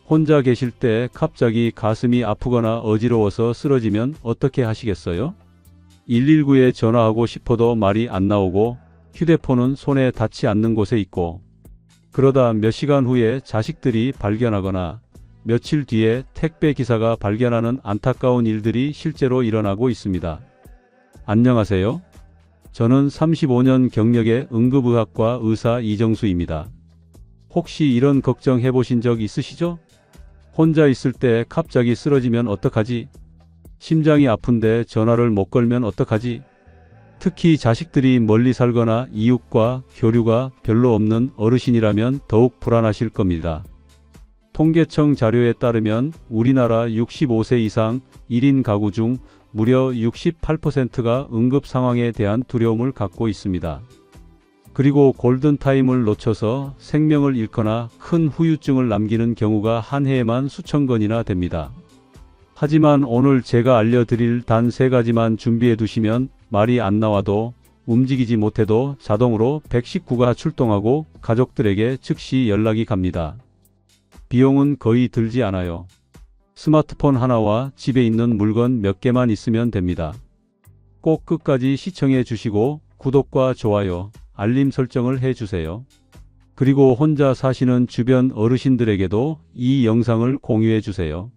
혼자 계실 때 갑자기 가슴이 아프거나 어지러워서 쓰러지면 어떻게 하시겠어요? 119에 전화하고 싶어도 말이 안 나오고 휴대폰은 손에 닿지 않는 곳에 있고, 그러다 몇 시간 후에 자식들이 발견하거나 며칠 뒤에 택배 기사가 발견하는 안타까운 일들이 실제로 일어나고 있습니다. 안녕하세요. 저는 35년 경력의 응급의학과 의사 이정수입니다. 혹시 이런 걱정 해보신 적 있으시죠? 혼자 있을 때 갑자기 쓰러지면 어떡하지? 심장이 아픈데 전화를 못 걸면 어떡하지? 특히 자식들이 멀리 살거나 이웃과 교류가 별로 없는 어르신이라면 더욱 불안하실 겁니다. 통계청 자료에 따르면 우리나라 65세 이상 1인 가구 중 무려 68%가 응급 상황에 대한 두려움을 갖고 있습니다. 그리고 골든타임을 놓쳐서 생명을 잃거나 큰 후유증을 남기는 경우가 한 해에만 수천 건이나 됩니다. 하지만 오늘 제가 알려드릴 단 3가지만 준비해 두시면 말이 안 나와도 움직이지 못해도 자동으로 119가 출동하고 가족들에게 즉시 연락이 갑니다. 비용은 거의 들지 않아요. 스마트폰 하나와 집에 있는 물건 몇 개만 있으면 됩니다. 꼭 끝까지 시청해 주시고 구독과 좋아요, 알림 설정을 해 주세요. 그리고 혼자 사시는 주변 어르신들에게도 이 영상을 공유해 주세요.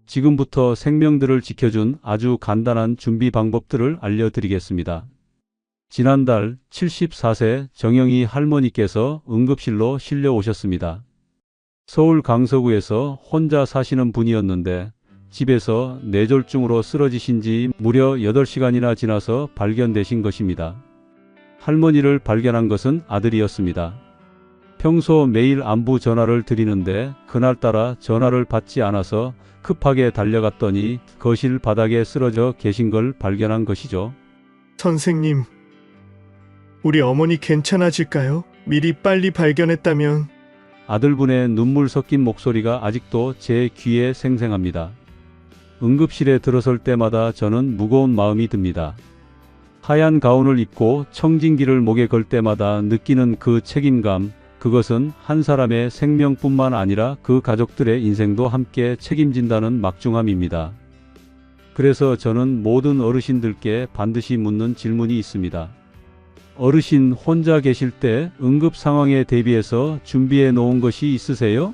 지금부터 생명들을 지켜준 아주 간단한 준비 방법들을 알려드리겠습니다. 지난달 74세 정영희 할머니께서 응급실로 실려 오셨습니다. 서울 강서구에서 혼자 사시는 분이었는데 집에서 뇌졸중으로 쓰러지신 지 무려 8시간이나 지나서 발견되신 것입니다. 할머니를 발견한 것은 아들이었습니다. 평소 매일 안부 전화를 드리는데 그날따라 전화를 받지 않아서 급하게 달려갔더니 거실 바닥에 쓰러져 계신 걸 발견한 것이죠. 선생님, 우리 어머니 괜찮아질까요? 미리 빨리 발견했다면. 아들분의 눈물 섞인 목소리가 아직도 제 귀에 생생합니다. 응급실에 들어설 때마다 저는 무거운 마음이 듭니다. 하얀 가운을 입고 청진기를 목에 걸 때마다 느끼는 그 책임감, 그것은 한 사람의 생명뿐만 아니라 그 가족들의 인생도 함께 책임진다는 막중함입니다. 그래서 저는 모든 어르신들께 반드시 묻는 질문이 있습니다. 어르신 혼자 계실 때 응급 상황에 대비해서 준비해 놓은 것이 있으세요?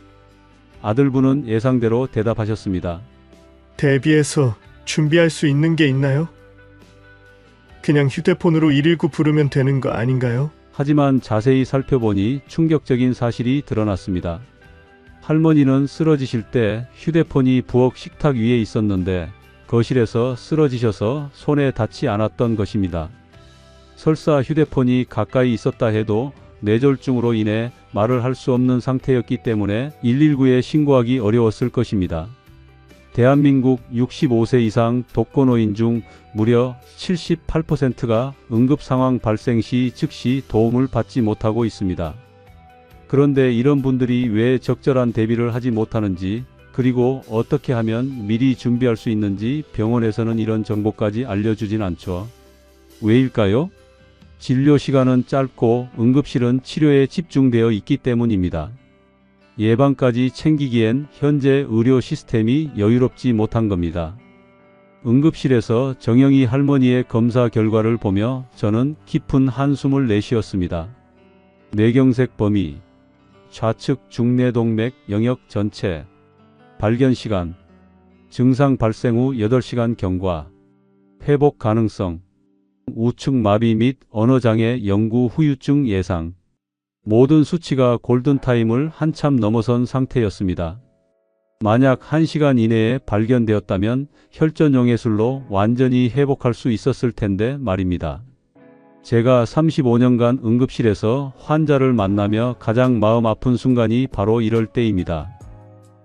아들분은 예상대로 대답하셨습니다. 대비해서 준비할 수 있는 게 있나요? 그냥 휴대폰으로 119 부르면 되는 거 아닌가요? 하지만 자세히 살펴보니 충격적인 사실이 드러났습니다. 할머니는 쓰러지실 때 휴대폰이 부엌 식탁 위에 있었는데 거실에서 쓰러지셔서 손에 닿지 않았던 것입니다. 설사 휴대폰이 가까이 있었다 해도 뇌졸중으로 인해 말을 할 수 없는 상태였기 때문에 119에 신고하기 어려웠을 것입니다. 대한민국 65세 이상 독거노인 중 무려 78%가 응급 상황 발생 시 즉시 도움을 받지 못하고 있습니다. 그런데 이런 분들이 왜 적절한 대비를 하지 못하는지, 그리고 어떻게 하면 미리 준비할 수 있는지 병원에서는 이런 정보까지 알려주진 않죠. 왜일까요? 진료 시간은 짧고 응급실은 치료에 집중되어 있기 때문입니다. 예방까지 챙기기엔 현재 의료 시스템이 여유롭지 못한 겁니다. 응급실에서 정영희 할머니의 검사 결과를 보며 저는 깊은 한숨을 내쉬었습니다. 뇌경색 범위, 좌측 중뇌동맥 영역 전체, 발견 시간, 증상 발생 후 8시간 경과, 회복 가능성, 우측 마비 및 언어장애 영구 후유증 예상. 모든 수치가 골든타임을 한참 넘어선 상태였습니다. 만약 1시간 이내에 발견되었다면 혈전용해술로 완전히 회복할 수 있었을 텐데 말입니다. 제가 35년간 응급실에서 환자를 만나며 가장 마음 아픈 순간이 바로 이럴 때입니다.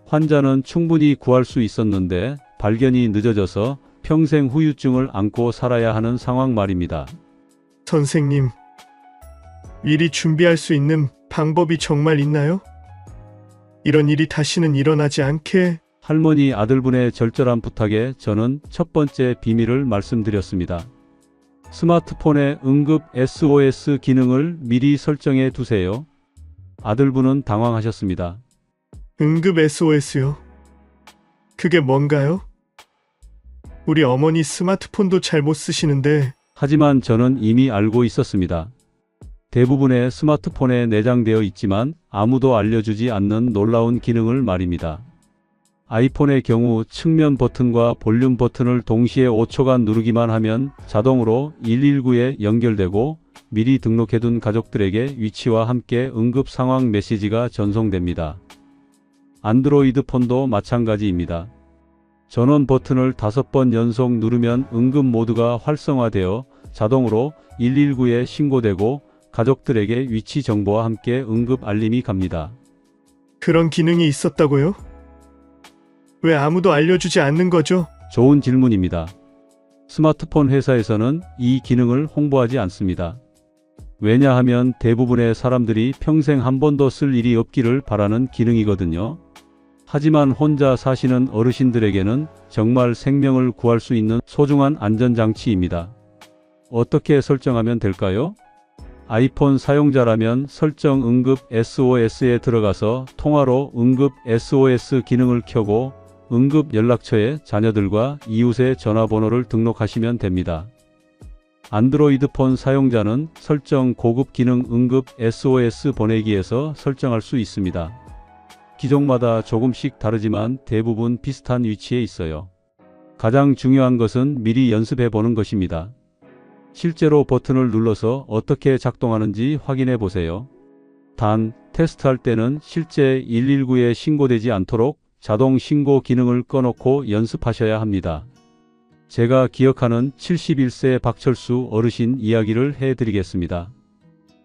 환자는 충분히 구할 수 있었는데 발견이 늦어져서 평생 후유증을 안고 살아야 하는 상황 말입니다. 선생님, 미리 준비할 수 있는 방법이 정말 있나요? 이런 일이 다시는 일어나지 않게. 할머니 아들분의 절절한 부탁에 저는 첫 번째 비밀을 말씀드렸습니다. 스마트폰의 응급 SOS 기능을 미리 설정해 두세요. 아들분은 당황하셨습니다. 응급 SOS요? 그게 뭔가요? 우리 어머니 스마트폰도 잘 못 쓰시는데 하지만 저는 이미 알고 있었습니다. 대부분의 스마트폰에 내장되어 있지만 아무도 알려주지 않는 놀라운 기능을 말입니다. 아이폰의 경우 측면 버튼과 볼륨 버튼을 동시에 5초간 누르기만 하면 자동으로 119에 연결되고 미리 등록해둔 가족들에게 위치와 함께 응급 상황 메시지가 전송됩니다. 안드로이드 폰도 마찬가지입니다. 전원 버튼을 5번 연속 누르면 응급 모드가 활성화되어 자동으로 119에 신고되고 가족들에게 위치 정보와 함께 응급 알림이 갑니다. 그런 기능이 있었다고요? 왜 아무도 알려주지 않는 거죠? 좋은 질문입니다. 스마트폰 회사에서는 이 기능을 홍보하지 않습니다. 왜냐하면 대부분의 사람들이 평생 한 번도 쓸 일이 없기를 바라는 기능이거든요. 하지만 혼자 사시는 어르신들에게는 정말 생명을 구할 수 있는 소중한 안전장치입니다. 어떻게 설정하면 될까요? 아이폰 사용자라면 설정 응급 SOS에 들어가서 통화로 응급 SOS 기능을 켜고 응급 연락처에 자녀들과 이웃의 전화번호를 등록하시면 됩니다. 안드로이드 폰 사용자는 설정 고급 기능 응급 SOS 보내기에서 설정할 수 있습니다. 기종마다 조금씩 다르지만 대부분 비슷한 위치에 있어요. 가장 중요한 것은 미리 연습해 보는 것입니다. 실제로 버튼을 눌러서 어떻게 작동하는지 확인해 보세요. 단, 테스트할 때는 실제 119에 신고되지 않도록 자동 신고 기능을 꺼놓고 연습하셔야 합니다. 제가 기억하는 71세 박철수 어르신 이야기를 해드리겠습니다.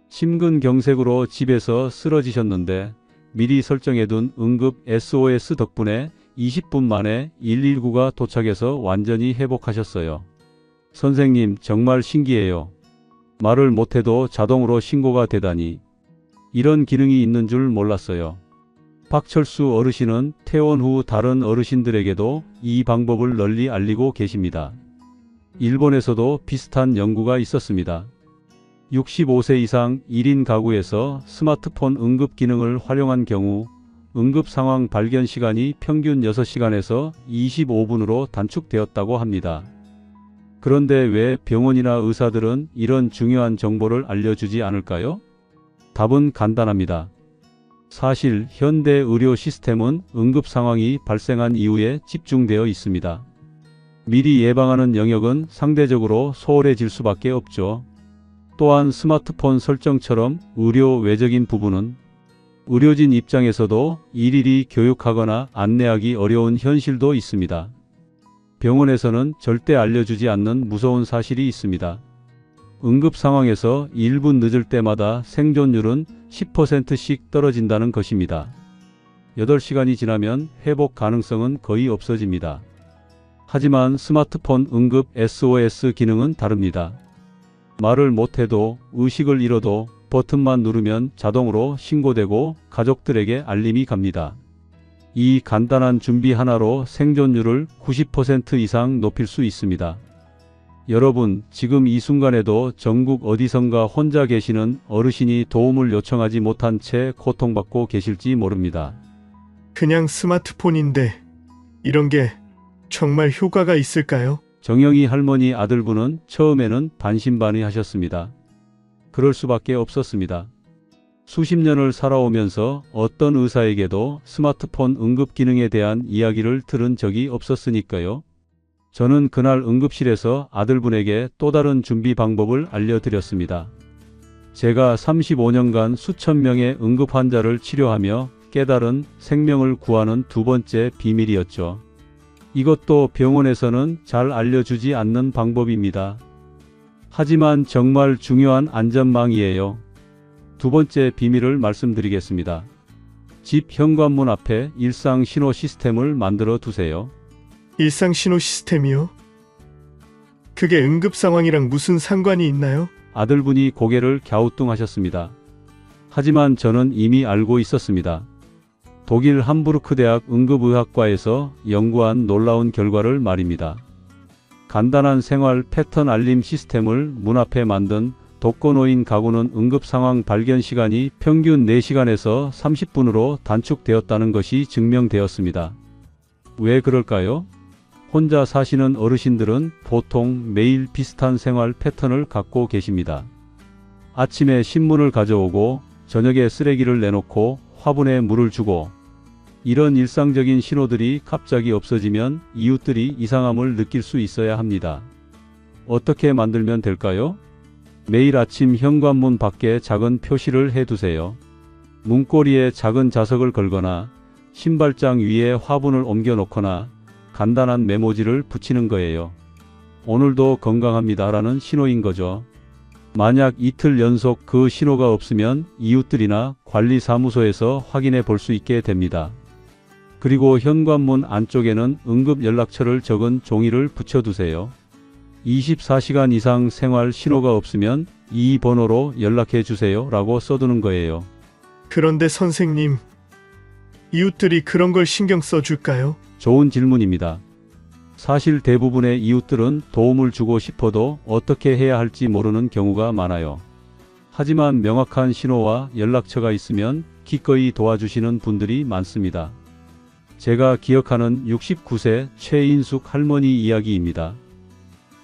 심근경색으로 집에서 쓰러지셨는데 미리 설정해둔 응급 SOS 덕분에 20분 만에 119가 도착해서 완전히 회복하셨어요. 선생님, 정말 신기해요. 말을 못해도 자동으로 신고가 되다니. 이런 기능이 있는 줄 몰랐어요. 박철수 어르신은 퇴원 후 다른 어르신들에게도 이 방법을 널리 알리고 계십니다. 일본에서도 비슷한 연구가 있었습니다. 65세 이상 1인 가구에서 스마트폰 응급 기능을 활용한 경우 응급 상황 발견 시간이 평균 6시간에서 25분으로 단축되었다고 합니다. 그런데 왜 병원이나 의사들은 이런 중요한 정보를 알려주지 않을까요? 답은 간단합니다. 사실 현대 의료 시스템은 응급 상황이 발생한 이후에 집중되어 있습니다. 미리 예방하는 영역은 상대적으로 소홀해질 수밖에 없죠. 또한 스마트폰 설정처럼 의료 외적인 부분은 의료진 입장에서도 일일이 교육하거나 안내하기 어려운 현실도 있습니다. 병원에서는 절대 알려주지 않는 무서운 사실이 있습니다. 응급 상황에서 1분 늦을 때마다 생존율은 10%씩 떨어진다는 것입니다. 8시간이 지나면 회복 가능성은 거의 없어집니다. 하지만 스마트폰 응급 SOS 기능은 다릅니다. 말을 못해도 의식을 잃어도 버튼만 누르면 자동으로 신고되고 가족들에게 알림이 갑니다. 이 간단한 준비 하나로 생존율을 90% 이상 높일 수 있습니다. 여러분, 지금 이 순간에도 전국 어디선가 혼자 계시는 어르신이 도움을 요청하지 못한 채 고통받고 계실지 모릅니다. 그냥 스마트폰인데 이런 게 정말 효과가 있을까요? 정영희 할머니 아들분은 처음에는 반신반의하셨습니다. 그럴 수밖에 없었습니다. 수십 년을 살아오면서 어떤 의사에게도 스마트폰 응급 기능에 대한 이야기를 들은 적이 없었으니까요. 저는 그날 응급실에서 아들분에게 또 다른 준비 방법을 알려드렸습니다. 제가 35년간 수천 명의 응급 환자를 치료하며 깨달은 생명을 구하는 두 번째 비밀이었죠. 이것도 병원에서는 잘 알려주지 않는 방법입니다. 하지만 정말 중요한 안전망이에요. 두 번째 비밀을 말씀드리겠습니다. 집 현관문 앞에 일상 신호 시스템을 만들어 두세요. 일상 신호 시스템이요? 그게 응급 상황이랑 무슨 상관이 있나요? 아들분이 고개를 갸우뚱하셨습니다. 하지만 저는 이미 알고 있었습니다. 독일 함부르크 대학 응급의학과에서 연구한 놀라운 결과를 말입니다. 간단한 생활 패턴 알림 시스템을 문 앞에 만든 독거노인 가구는 응급 상황 발견 시간이 평균 4시간에서 30분으로 단축되었다는 것이 증명되었습니다. 왜 그럴까요? 혼자 사시는 어르신들은 보통 매일 비슷한 생활 패턴을 갖고 계십니다. 아침에 신문을 가져오고 저녁에 쓰레기를 내놓고 화분에 물을 주고, 이런 일상적인 신호들이 갑자기 없어지면 이웃들이 이상함을 느낄 수 있어야 합니다. 어떻게 만들면 될까요? 매일 아침 현관문 밖에 작은 표시를 해두세요. 문고리에 작은 자석을 걸거나 신발장 위에 화분을 옮겨 놓거나 간단한 메모지를 붙이는 거예요. 오늘도 건강합니다라는 신호인 거죠. 만약 이틀 연속 그 신호가 없으면 이웃들이나 관리사무소에서 확인해 볼 수 있게 됩니다. 그리고 현관문 안쪽에는 응급 연락처를 적은 종이를 붙여두세요. 24시간 이상 생활 신호가 없으면 이 번호로 연락해 주세요 라고 써두는 거예요. 그런데 선생님, 이웃들이 그런 걸 신경 써줄까요? 좋은 질문입니다. 사실 대부분의 이웃들은 도움을 주고 싶어도 어떻게 해야 할지 모르는 경우가 많아요. 하지만 명확한 신호와 연락처가 있으면 기꺼이 도와주시는 분들이 많습니다. 제가 기억하는 69세 최인숙 할머니 이야기입니다.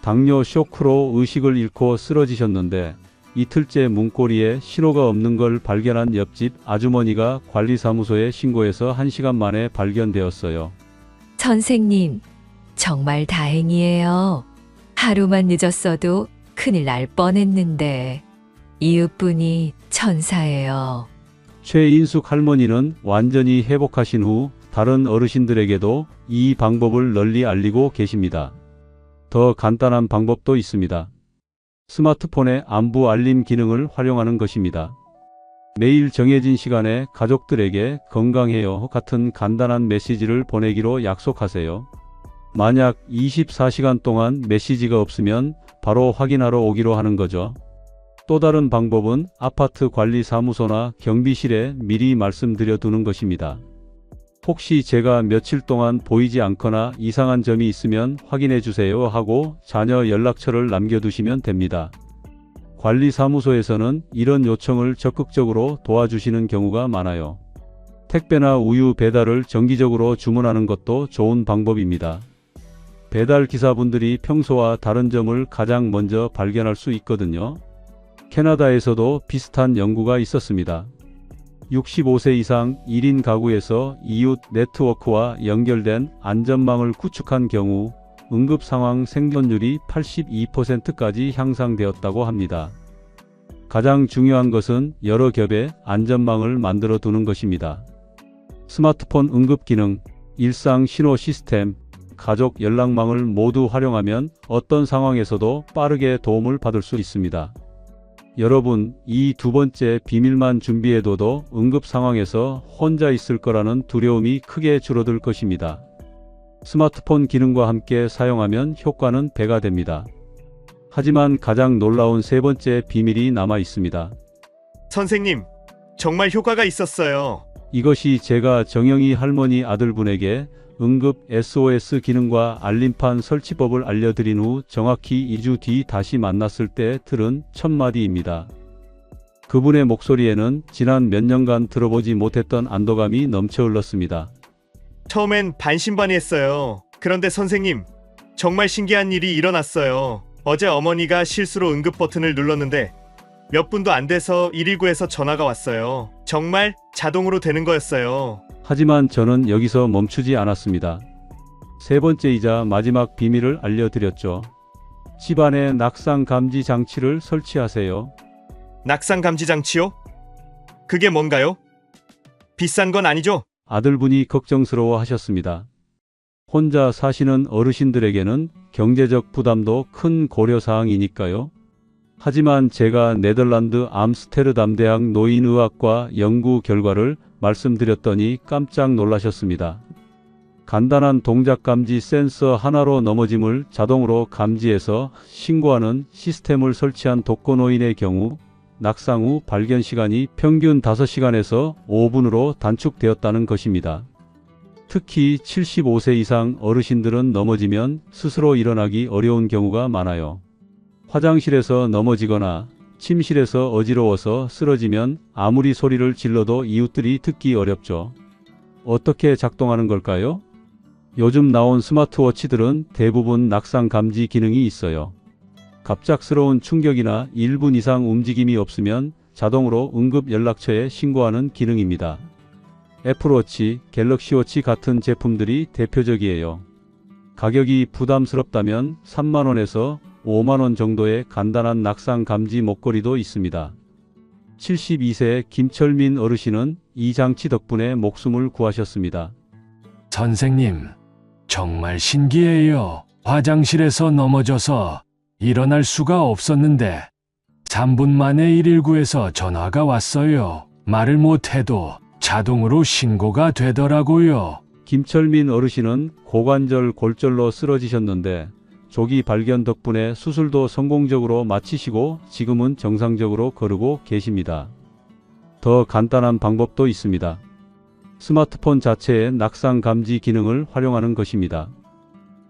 당뇨 쇼크로 의식을 잃고 쓰러지셨는데 이틀째 문고리에 신호가 없는 걸 발견한 옆집 아주머니가 관리사무소에 신고해서 1시간 만에 발견되었어요. 선생님, 정말 다행이에요. 하루만 늦었어도 큰일 날 뻔했는데 이웃분이 천사예요. 최인숙 할머니는 완전히 회복하신 후 다른 어르신들에게도 이 방법을 널리 알리고 계십니다. 더 간단한 방법도 있습니다. 스마트폰의 안부 알림 기능을 활용하는 것입니다. 매일 정해진 시간에 가족들에게 건강해요 같은 간단한 메시지를 보내기로 약속하세요. 만약 24시간 동안 메시지가 없으면 바로 확인하러 오기로 하는 거죠. 또 다른 방법은 아파트 관리사무소나 경비실에 미리 말씀드려 두는 것입니다. 혹시 제가 며칠 동안 보이지 않거나 이상한 점이 있으면 확인해 주세요 하고 자녀 연락처를 남겨두시면 됩니다. 관리사무소에서는 이런 요청을 적극적으로 도와주시는 경우가 많아요. 택배나 우유 배달을 정기적으로 주문하는 것도 좋은 방법입니다. 배달 기사분들이 평소와 다른 점을 가장 먼저 발견할 수 있거든요. 캐나다에서도 비슷한 연구가 있었습니다. 65세 이상 1인 가구에서 이웃 네트워크와 연결된 안전망을 구축한 경우 응급 상황 생존율이 82%까지 향상되었다고 합니다. 가장 중요한 것은 여러 겹의 안전망을 만들어 두는 것입니다. 스마트폰 응급 기능, 일상 신호 시스템, 가족 연락망을 모두 활용하면 어떤 상황에서도 빠르게 도움을 받을 수 있습니다. 여러분, 이 두 번째 비밀만 준비해둬도 응급 상황에서 혼자 있을 거라는 두려움이 크게 줄어들 것입니다. 스마트폰 기능과 함께 사용하면 효과는 배가 됩니다. 하지만 가장 놀라운 세 번째 비밀이 남아 있습니다. 선생님, 정말 효과가 있었어요. 이것이 제가 정영희 할머니 아들분에게 응급 SOS 기능과 알림판 설치법을 알려드린 후 정확히 2주 뒤 다시 만났을 때 들은 첫 마디입니다. 그분의 목소리에는 지난 몇 년간 들어보지 못했던 안도감이 넘쳐 흘렀습니다. 처음엔 반신반의했어요. 그런데 선생님, 정말 신기한 일이 일어났어요. 어제 어머니가 실수로 응급 버튼을 눌렀는데 몇 분도 안 돼서 119에서 전화가 왔어요. 정말 자동으로 되는 거였어요. 하지만 저는 여기서 멈추지 않았습니다. 세 번째이자 마지막 비밀을 알려드렸죠. 집안에 낙상 감지 장치를 설치하세요. 낙상 감지 장치요? 그게 뭔가요? 비싼 건 아니죠? 아들분이 걱정스러워 하셨습니다. 혼자 사시는 어르신들에게는 경제적 부담도 큰 고려사항이니까요. 하지만 제가 네덜란드 암스테르담 대학 노인의학과 연구 결과를 말씀드렸더니 깜짝 놀라셨습니다. 간단한 동작 감지 센서 하나로 넘어짐을 자동으로 감지해서 신고하는 시스템을 설치한 독거노인의 경우 낙상 후 발견 시간이 평균 5시간에서 5분으로 단축되었다는 것입니다. 특히 75세 이상 어르신들은 넘어지면 스스로 일어나기 어려운 경우가 많아요. 화장실에서 넘어지거나 침실에서 어지러워서 쓰러지면 아무리 소리를 질러도 이웃들이 듣기 어렵죠. 어떻게 작동하는 걸까요? 요즘 나온 스마트워치들은 대부분 낙상 감지 기능이 있어요. 갑작스러운 충격이나 1분 이상 움직임이 없으면 자동으로 응급 연락처에 신고하는 기능입니다. 애플워치, 갤럭시워치 같은 제품들이 대표적이에요. 가격이 부담스럽다면 3만원에서 5만원 정도의 간단한 낙상 감지 목걸이도 있습니다. 72세 김철민 어르신은 이 장치 덕분에 목숨을 구하셨습니다. 선생님, 정말 신기해요. 화장실에서 넘어져서 일어날 수가 없었는데 3분 만에 119에서 전화가 왔어요. 말을 못해도 자동으로 신고가 되더라고요. 김철민 어르신은 고관절 골절로 쓰러지셨는데 조기 발견 덕분에 수술도 성공적으로 마치시고 지금은 정상적으로 거르고 계십니다. 더 간단한 방법도 있습니다. 스마트폰 자체의 낙상 감지 기능을 활용하는 것입니다.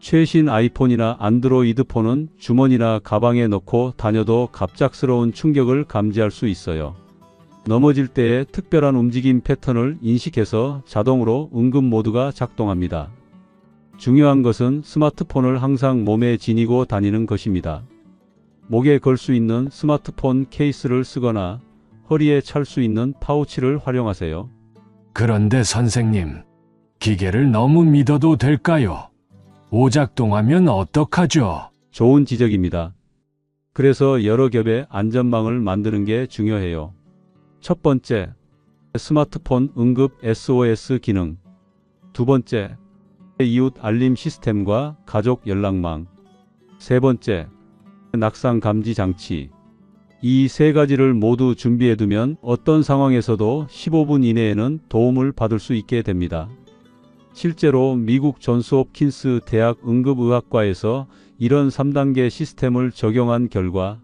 최신 아이폰이나 안드로이드 폰은 주머니나 가방에 넣고 다녀도 갑작스러운 충격을 감지할 수 있어요. 넘어질 때의 특별한 움직임 패턴을 인식해서 자동으로 응급 모드가 작동합니다. 중요한 것은 스마트폰을 항상 몸에 지니고 다니는 것입니다. 목에 걸 수 있는 스마트폰 케이스를 쓰거나 허리에 찰 수 있는 파우치를 활용하세요. 그런데 선생님, 기계를 너무 믿어도 될까요? 오작동하면 어떡하죠? 좋은 지적입니다. 그래서 여러 겹의 안전망을 만드는 게 중요해요. 첫 번째, 스마트폰 응급 SOS 기능. 두 번째, 이웃 알림 시스템과 가족 연락망. 세 번째, 낙상 감지 장치. 이 세 가지를 모두 준비해두면 어떤 상황에서도 15분 이내에는 도움을 받을 수 있게 됩니다. 실제로 미국 존스홉킨스 대학 응급의학과에서 이런 3단계 시스템을 적용한 결과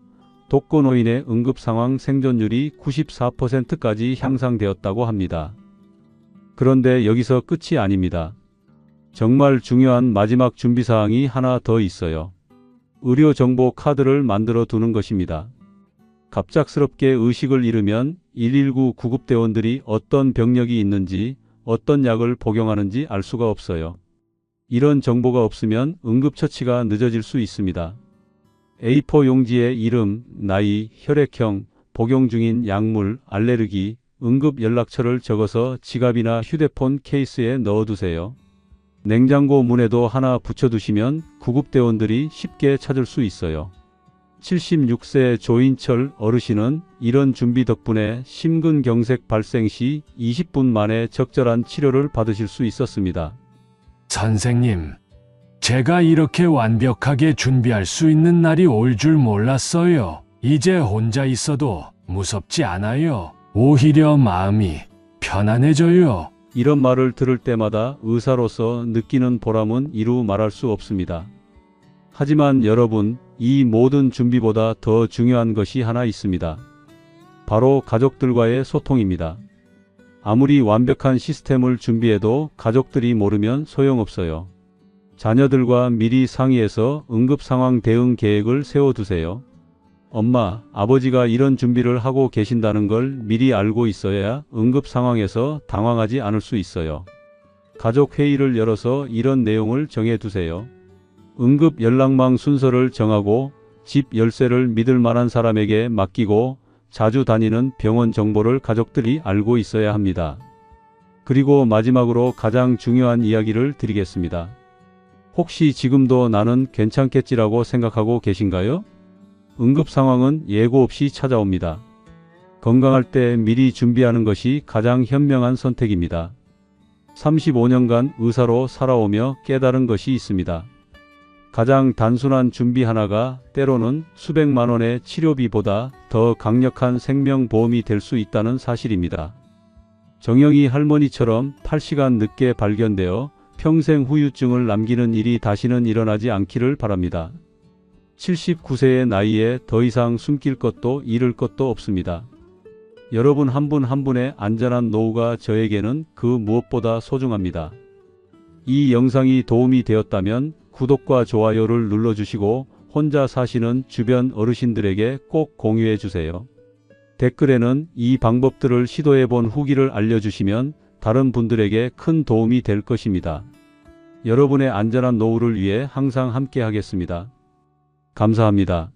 독거노인의 응급상황 생존율이 94%까지 향상되었다고 합니다. 그런데 여기서 끝이 아닙니다. 정말 중요한 마지막 준비사항이 하나 더 있어요. 의료정보 카드를 만들어 두는 것입니다. 갑작스럽게 의식을 잃으면 119 구급대원들이 어떤 병력이 있는지, 어떤 약을 복용하는지 알 수가 없어요. 이런 정보가 없으면 응급처치가 늦어질 수 있습니다. A4 용지에 이름, 나이, 혈액형, 복용 중인 약물, 알레르기, 응급 연락처를 적어서 지갑이나 휴대폰 케이스에 넣어두세요. 냉장고 문에도 하나 붙여두시면 구급대원들이 쉽게 찾을 수 있어요. 76세 조인철 어르신은 이런 준비 덕분에 심근경색 발생 시 20분 만에 적절한 치료를 받으실 수 있었습니다. 선생님, 제가 이렇게 완벽하게 준비할 수 있는 날이 올 줄 몰랐어요. 이제 혼자 있어도 무섭지 않아요. 오히려 마음이 편안해져요. 이런 말을 들을 때마다 의사로서 느끼는 보람은 이루 말할 수 없습니다. 하지만 여러분, 이 모든 준비보다 더 중요한 것이 하나 있습니다. 바로 가족들과의 소통입니다. 아무리 완벽한 시스템을 준비해도 가족들이 모르면 소용없어요. 자녀들과 미리 상의해서 응급상황 대응 계획을 세워두세요. 엄마, 아버지가 이런 준비를 하고 계신다는 걸 미리 알고 있어야 응급 상황에서 당황하지 않을 수 있어요. 가족 회의를 열어서 이런 내용을 정해두세요. 응급 연락망 순서를 정하고 집 열쇠를 믿을 만한 사람에게 맡기고 자주 다니는 병원 정보를 가족들이 알고 있어야 합니다. 그리고 마지막으로 가장 중요한 이야기를 드리겠습니다. 혹시 지금도 나는 괜찮겠지라고 생각하고 계신가요? 응급 상황은 예고 없이 찾아옵니다. 건강할 때 미리 준비하는 것이 가장 현명한 선택입니다. 35년간 의사로 살아오며 깨달은 것이 있습니다. 가장 단순한 준비 하나가 때로는 수백만 원의 치료비보다 더 강력한 생명보험이 될 수 있다는 사실입니다. 정영희 할머니처럼 8시간 늦게 발견되어 평생 후유증을 남기는 일이 다시는 일어나지 않기를 바랍니다. 79세의 나이에 더 이상 숨길 것도 잃을 것도 없습니다. 여러분 한 분 한 분의 안전한 노후가 저에게는 그 무엇보다 소중합니다. 이 영상이 도움이 되었다면 구독과 좋아요를 눌러주시고 혼자 사시는 주변 어르신들에게 꼭 공유해 주세요. 댓글에는 이 방법들을 시도해 본 후기를 알려주시면 다른 분들에게 큰 도움이 될 것입니다. 여러분의 안전한 노후를 위해 항상 함께 하겠습니다. 감사합니다.